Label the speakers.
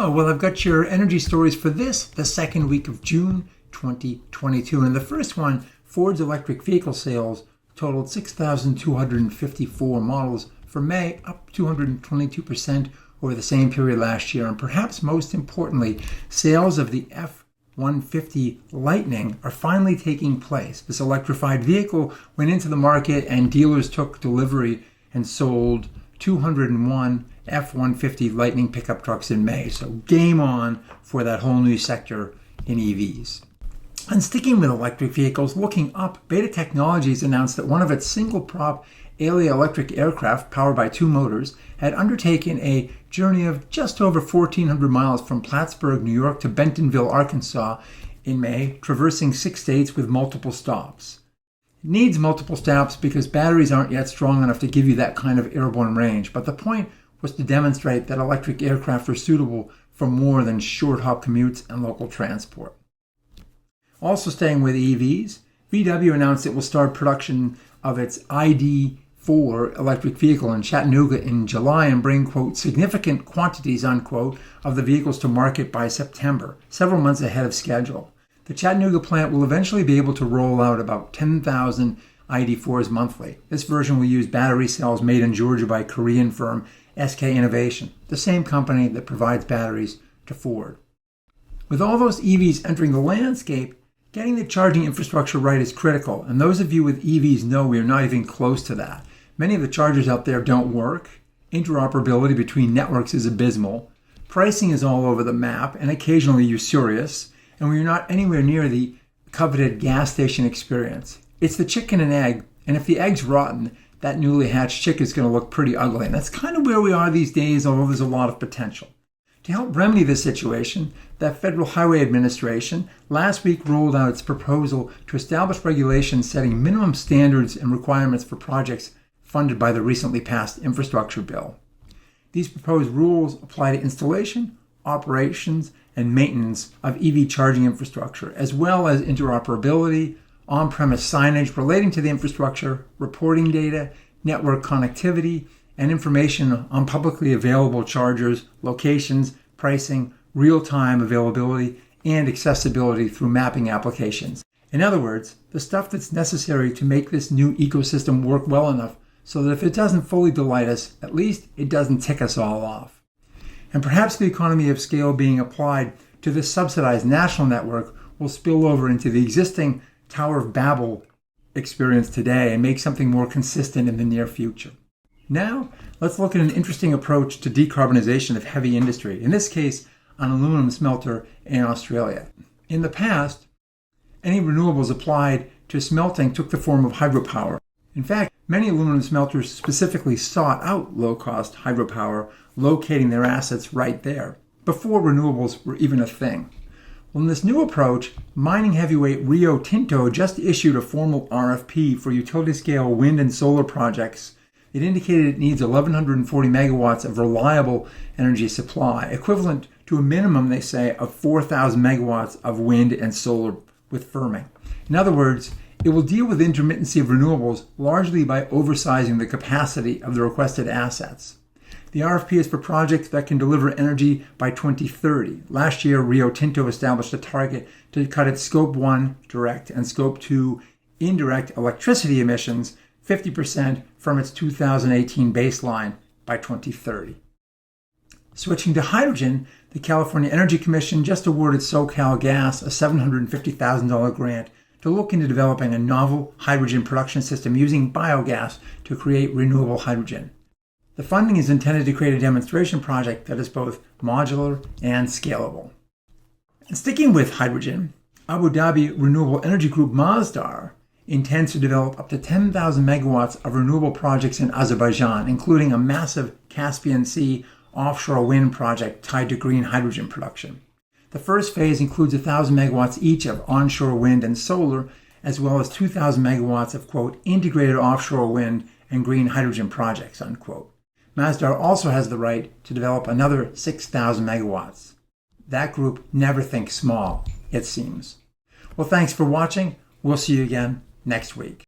Speaker 1: Hello, well, I've got your energy stories for the second week of June 2022. And in the first one, Ford's electric vehicle sales totaled 6,254 models for May, up 222% over the same period last year. And perhaps most importantly, sales of the F-150 Lightning are finally taking place. This electrified vehicle went into the market and dealers took delivery and sold 201 F-150 Lightning pickup trucks in May. So game on for that whole new sector in EVs. And sticking with electric vehicles, looking up, Beta Technologies announced that one of its single-prop Alia electric aircraft powered by two motors had undertaken a journey of just over 1,400 miles from Plattsburgh, New York to Bentonville, Arkansas in May, traversing 6 states with multiple stops. It needs multiple stops because batteries aren't yet strong enough to give you that kind of airborne range, but the point was to demonstrate that electric aircraft are suitable for more than short-haul commutes and local transport. Also staying with EVs, VW announced it will start production of its ID.4 electric vehicle in Chattanooga in July and bring, quote, significant quantities, unquote, of the vehicles to market by September, several months ahead of schedule. The Chattanooga plant will eventually be able to roll out about 10,000 ID.4s monthly. This version will use battery cells made in Georgia by Korean firm SK Innovation, the same company that provides batteries to Ford. With all those EVs entering the landscape, getting the charging infrastructure right is critical, and those of you with EVs know we are not even close to that. Many of the chargers out there don't work. Interoperability between networks is abysmal. Pricing is all over the map and occasionally usurious, and we are not anywhere near the coveted gas station experience. It's the chicken and egg, and if the egg's rotten, that newly hatched chick is going to look pretty ugly. And that's kind of where we are these days, although there's a lot of potential. To help remedy this situation, the Federal Highway Administration last week rolled out its proposal to establish regulations setting minimum standards and requirements for projects funded by the recently passed infrastructure bill. These proposed rules apply to installation, operations, and maintenance of EV charging infrastructure, as well as interoperability, on-premise signage relating to the infrastructure, reporting data, network connectivity, and information on publicly available chargers, locations, pricing, real-time availability, and accessibility through mapping applications. In other words, the stuff that's necessary to make this new ecosystem work well enough so that if it doesn't fully delight us, at least it doesn't tick us all off. And perhaps the economy of scale being applied to this subsidized national network will spill over into the existing Tower of Babel experience today and make something more consistent in the near future. Now, let's look at an interesting approach to decarbonization of heavy industry, in this case, an aluminum smelter in Australia. In the past, any renewables applied to smelting took the form of hydropower. In fact, many aluminum smelters specifically sought out low-cost hydropower, locating their assets right there, before renewables were even a thing. Well, in this new approach, mining heavyweight Rio Tinto just issued a formal RFP for utility-scale wind and solar projects. It indicated it needs 1,140 megawatts of reliable energy supply, equivalent to a minimum, they say, of 4,000 megawatts of wind and solar with firming. In other words, it will deal with intermittency of renewables largely by oversizing the capacity of the requested assets. The RFP is for projects that can deliver energy by 2030. Last year, Rio Tinto established a target to cut its Scope 1 direct and Scope 2 indirect electricity emissions 50% from its 2018 baseline by 2030. Switching to hydrogen, the California Energy Commission just awarded SoCalGas a $750,000 grant to look into developing a novel hydrogen production system using biogas to create renewable hydrogen. The funding is intended to create a demonstration project that is both modular and scalable. And sticking with hydrogen, Abu Dhabi Renewable Energy Group Masdar intends to develop up to 10,000 megawatts of renewable projects in Azerbaijan, including a massive Caspian Sea offshore wind project tied to green hydrogen production. The first phase includes 1,000 megawatts each of onshore wind and solar, as well as 2,000 megawatts of, quote, integrated offshore wind and green hydrogen projects, unquote. Masdar also has the right to develop another 6,000 megawatts. That group never thinks small, it seems. Well, thanks for watching. We'll see you again next week.